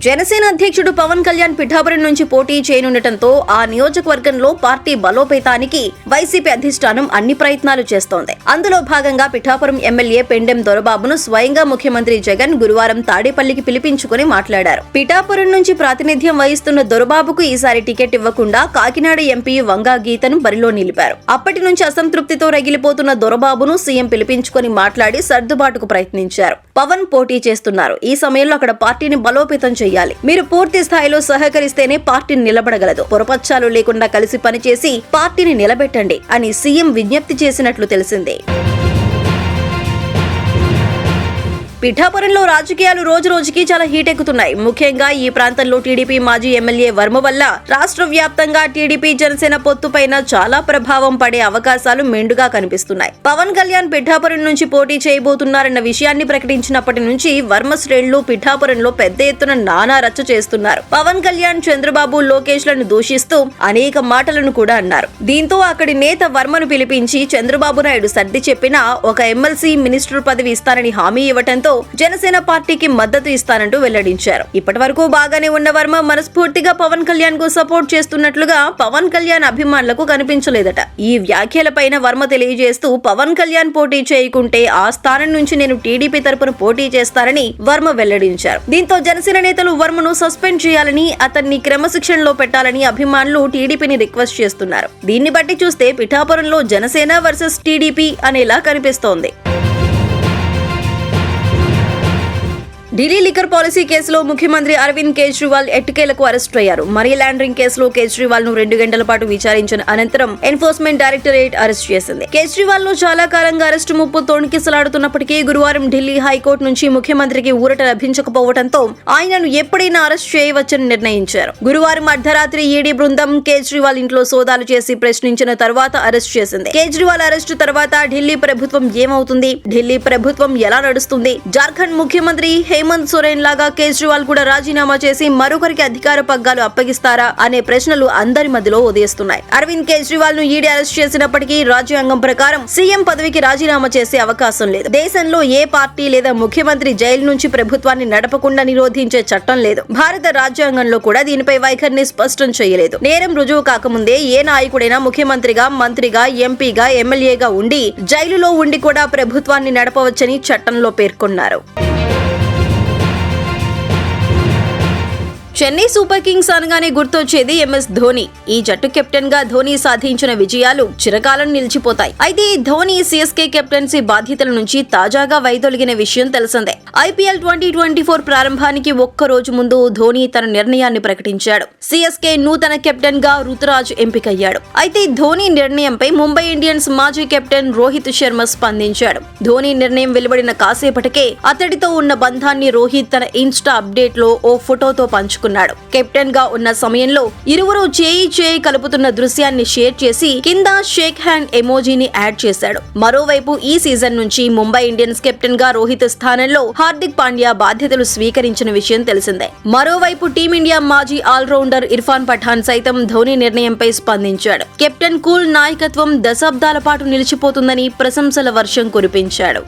జనసేన అధ్యక్షుడు పవన్ కళ్యాణ్ పిఠాపురం నుంచి పోటీ చేయనుండటంతో ఆ నియోజకవర్గంలో పార్టీ బలోపేతానికి వైసీపీ అధిష్టానం అన్ని ప్రయత్నాలు చేస్తోంది. అందులో భాగంగా పిఠాపురం ఎమ్మెల్యే పెండెం దొరబాబును స్వయంగా ముఖ్యమంత్రి జగన్ గురువారం తాడేపల్లికి పిలిపించుకుని మాట్లాడారు. పిఠాపురం నుంచి ప్రాతినిధ్యం వహిస్తున్న దొరబాబుకు ఈసారి టికెట్ ఇవ్వకుండా కాకినాడ ఎంపీ వంగా గీతను బరిలో నిలిపారు. అప్పటి నుంచి అసంతృప్తితో రగిలిపోతున్న దొరబాబును సీఎం పిలిపించుకుని మాట్లాడి సర్దుబాటుకు ప్రయత్నించారు. పవన్ పోటీ చేస్తున్నారు. ఈ సమయంలో అక్కడ పార్టీని బలోపేతం చేయాలి. మీరు పూర్తి స్థాయిలో సహకరిస్తేనే పార్టీ నిలబడగలదు. పొరపచ్చాలు లేకుండా కలిసి పనిచేసి పార్టీని నిలబెట్టండి అని సీఎం విజ్ఞప్తి చేసినట్లు తెలిసింది. పిఠాపురంలో రాజకీయాలు రోజు రోజుకి చాలా హీట్ ఎక్కుతున్నాయి. ముఖ్యంగా ఈ ప్రాంతంలో టీడీపీ మాజీ ఎమ్మెల్యే వర్మ వల్ల రాష్ట్ర వ్యాప్తంగా టీడీపీ జనసేన పొత్తుపైన చాలా ప్రభావం పడే అవకాశాలు మెండుగా కనిపిస్తున్నాయి. పవన్ కళ్యాణ్ పిఠాపురం నుంచి పోటీ చేయబోతున్నారన్న విషయాన్ని ప్రకటించినప్పటి నుంచి వర్మ శ్రేణులు పిఠాపురంలో పెద్ద ఎత్తున నానా రచ్చ చేస్తున్నారు. పవన్ కళ్యాణ్ చంద్రబాబు లోకేష్ లను దూషిస్తూ అనేక మాటలను కూడా అన్నారు. దీంతో అక్కడి నేత వర్మను పిలిపించి చంద్రబాబు నాయుడు సర్ది చెప్పినా ఒక ఎమ్మెల్సీ మినిస్టర్ పదవి ఇస్తారని హామీ ఇవ్వటంతో జనసేన పార్టీకి మద్దతు ఇస్తానంటూ వెల్లడించారు. ఇప్పటి వరకు బాగానే ఉన్న వర్మ మనస్ఫూర్తిగా పవన్ కళ్యాణ్ కు సపోర్ట్ చేస్తున్నట్లుగా పవన్ కళ్యాణ్ అభిమానులకు కనిపించలేదట. ఈ వ్యాఖ్యలపైన వర్మ తెలియజేస్తూ పవన్ కళ్యాణ్ పోటీ చేయకుంటే ఆ స్థానం నుంచి నేను టీడీపీ తరపున పోటీ చేస్తారని వర్మ వెల్లడించారు. దీంతో జనసేన నేతలు వర్మను సస్పెండ్ చేయాలని, అతన్ని క్రమశిక్షణలో పెట్టాలని అభిమానులు టీడీపీని రిక్వెస్ట్ చేస్తున్నారు. దీన్ని బట్టి చూస్తే పిఠాపురంలో జనసేన వర్సెస్ టీడీపీ అనేలా కనిపిస్తోంది. ఢిల్లీ లిక్కర్ పాలసీ కేసులో ముఖ్యమంత్రి అరవింద్ కేజ్రీవాల్ ఎట్టకేలకు అరెస్టు అయ్యారు. మనీ లాండరింగ్ కేసులో కేజ్రీవాల్ ను 2 గంటల పాటు విచారించిన అనంతరం ఎన్ఫోర్స్మెంట్ డైరెక్టరేట్ అరెస్ట్ చేసింది. కేజ్రీవాల్ ను చాలా కాలంగా అరెస్టు ముప్పు తోణికిసలాడుతున్నప్పటికీ గురువారం ఢిల్లీ హైకోర్టు నుంచి ముఖ్యమంత్రికి ఊరట లభించకపోవడంతో ఆయనను ఎప్పుడైనా అరెస్ట్ చేయవచ్చని నిర్ణయించారు. గురువారం అర్ధరాత్రి ఈడీ బృందం కేజ్రీవాల్ ఇంట్లో సోదాలు చేసి ప్రశ్నించిన తర్వాత అరెస్ట్ చేసింది. కేజ్రీవాల్ అరెస్టు తర్వాత ఢిల్లీ ప్రభుత్వం ఏమవుతుంది? ఢిల్లీ ప్రభుత్వం ఎలా నడుస్తుంది? జార్ఖండ్ ముఖ్యమంత్రి హేమంత్ సోరెన్ లాగా కేజ్రీవాల్ కూడా రాజీనామా చేసి మరొకరికి అధికార పగ్గాలు అప్పగిస్తారా అనే ప్రశ్నలు అందరి మధ్యలో ఉదయిస్తున్నాయి. అరవింద్ కేజ్రీవాల్ ను ఈడీ అరెస్ట్ చేసినప్పటికీ రాజ్యాంగం ప్రకారం సీఎం పదవికి రాజీనామా చేసే అవకాశం లేదు. దేశంలో ఏ పార్టీ లేదా ముఖ్యమంత్రి జైలు నుంచి ప్రభుత్వాన్ని నడపకుండా నిరోధించే చట్టం లేదు. భారత రాజ్యాంగంలో కూడా దీనిపై వైఖరిని స్పష్టం చేయలేదు. నేరం రుజువు కాకముందే ఏ నాయకుడైనా ముఖ్యమంత్రిగా, మంత్రిగా, ఎంపీగా, ఎమ్మెల్యేగా ఉండి జైలులో ఉండి కూడా ప్రభుత్వాన్ని నడపవచ్చని చట్టంలో పేర్కొన్నారు. చెన్నై సూపర్ కింగ్స్ అనగానే గుర్తొచ్చేది ఎంఎస్ ధోని. ఈ జట్టు కెప్టెన్ గా ధోని సాధించిన విజయాలు చిరకాలం నిలిచిపోతాయి. అయితే ధోని సిఎస్కే కెప్టెన్సీ బాధ్యతల నుంచి తాజాగా వైదొలిగిన విషయం తెలిసిందే. ఐపీఎల్ 2024 ప్రారంభానికి ఒక్క రోజు ముందు ధోని తన నిర్ణయాన్ని ప్రకటించాడు. సిఎస్కే నూతన కెప్టెన్ గా రుతురాజ్ ఎంపికయ్యాడు. అయితే ధోని నిర్ణయంపై ముంబై ఇండియన్స్ మాజీ కెప్టెన్ రోహిత్ శర్మ స్పందించాడు. ధోని నిర్ణయం వెలువడిన కాసేపటికే అతడితో ఉన్న బంధాన్ని రోహిత్ తన ఇన్స్టా అప్డేట్ లో ఓ ఫోటోతో పంచుకున్నాడు. కెప్టెన్ గా ఉన్న సమయంలో ఇరువురు చేయి కలుపుతున్న దృశ్యాన్ని షేర్ చేసి కింద షేక్ హ్యాండ్ ఎమోజీని యాడ్ చేశాడు. మరోవైపు ఈ సీజన్ నుంచి ముంబై ఇండియన్స్ కెప్టెన్ గా రోహిత్ స్థానంలో హార్దిక్ పాండ్యా బాధ్యతలు స్వీకరించిన విషయం తెలిసిందే. మరోవైపు టీమిండియా మాజీ ఆల్రౌండర్ ఇర్ఫాన్ పఠాన్ సైతం ధోని నిర్ణయంపై స్పందించాడు. కెప్టెన్ కూల్ నాయకత్వం దశాబ్దాల పాటు నిలిచిపోతుందని ప్రశంసల వర్షం కురిపించాడు.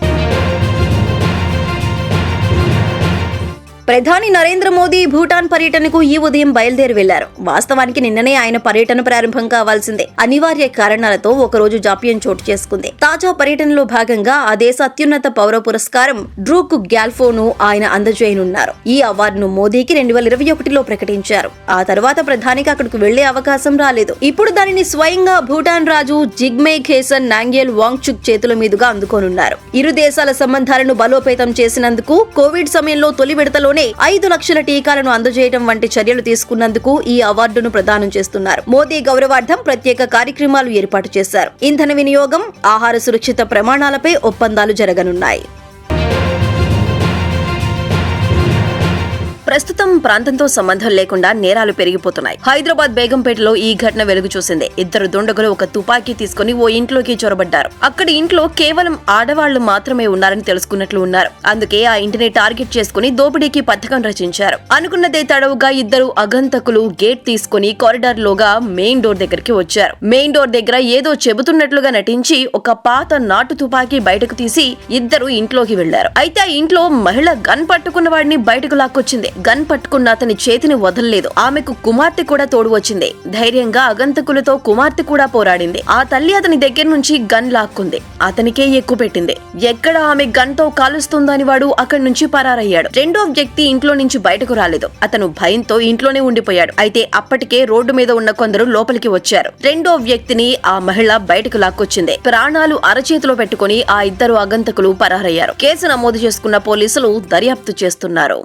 ప్రధాని నరేంద్ర మోదీ భూటాన్ పర్యటనకు ఈ ఉదయం బయలుదేరి వెళ్లారు. వాస్తవానికి నిన్ననే ఆయన పర్యటన ప్రారంభం కావాల్సిందే. అనివార్య కారణాలతో ఒకరోజు జాప్యం చోటు చేసుకుంది. తాజా పర్యటనలో భాగంగా ఆ దేశ అత్యున్నత పౌర పురస్కారం డ్రూక్ గ్యాల్ఫోను ఆయన అందజేయనున్నారు. ఈ అవార్డును మోదీకి 2021లో ప్రకటించారు. ఆ తర్వాత ప్రధానికి అక్కడికి వెళ్లే అవకాశం రాలేదు. ఇప్పుడు దానిని స్వయంగా భూటాన్ రాజు జిగ్మే ఖేసన్ నాంగ్యేల్ వాంగ్చుక్ చేతుల మీదుగా అందుకోనున్నారు. ఇరు దేశాల సంబంధాలను బలోపేతం చేసినందుకు, కోవిడ్ సమయంలో తొలి విడతలోనే 5 లక్షల టీకాలను అందజేయడం వంటి చర్యలు తీసుకున్నందుకు ఈ అవార్డును ప్రదానం చేస్తున్నారు. మోదీ గౌరవార్థం ప్రత్యేక కార్యక్రమాలు ఏర్పాటు చేశారు. ఇంధన వినియోగం, ఆహార సురక్షిత ప్రమాణాలపై ఒప్పందాలు జరగనున్నాయి. ప్రస్తుతం ప్రాంతంతో సంబంధం లేకుండా నేరాలు పెరిగిపోతున్నాయి. హైదరాబాద్ బేగంపేటలో ఈ ఘటన వెలుగు చూసింది. 2 దుండగులు ఒక తుపాకీ తీసుకుని ఓ ఇంట్లోకి చొరబడ్డారు. అక్కడి ఇంట్లో కేవలం ఆడవాళ్లు మాత్రమే ఉన్నారని తెలుసుకున్నట్లు ఉన్నారు. అందుకే ఆ ఇంటిని టార్గెట్ చేసుకుని దోపిడీకి పథకం రచించారు. అనుకున్నదే తడవుగా 2 అగంతకులు గేట్ తీసుకుని కారిడార్ లోగా మెయిన్ డోర్ దగ్గరికి వచ్చారు. మెయిన్ డోర్ దగ్గర ఏదో చెబుతున్నట్లుగా నటించి ఒక పాత నాటు తుపాకీ బయటకు తీసి 2 ఇంట్లోకి వెళ్లారు. అయితే ఆ ఇంట్లో మహిళ గన్ పట్టుకున్న వాడిని బయటకు లాక్కొచ్చింది. గన్ పట్టుకున్న అతని చేతిని వదలలేదు. ఆమెకు కుమార్తె కూడా తోడు వచ్చింది. ధైర్యంగా ఆగంతకులతో కుమార్తె కూడా పోరాడింది. ఆ తల్లి అతని దగ్గర నుంచి గన్ లాక్కుంది. అతనికే ఎక్కువ పెట్టింది. ఎక్కడ ఆమె గన్ తో కాలుస్తుందని వాడు అక్కడి నుంచి పరారయ్యాడు. రెండో వ్యక్తి ఇంట్లో నుంచి బయటకు రాలేదు. అతను భయంతో ఇంట్లోనే ఉండిపోయాడు. అయితే అప్పటికే రోడ్డు మీద ఉన్న కొందరు లోపలికి వచ్చారు. రెండో వ్యక్తిని ఆ మహిళ బయటకు లాక్కొచ్చింది. ప్రాణాలు అరచేతిలో పెట్టుకుని ఆ ఇద్దరు ఆగంతకులు పరారయ్యారు. కేసు నమోదు చేసుకున్న పోలీసులు దర్యాప్తు చేస్తున్నారు.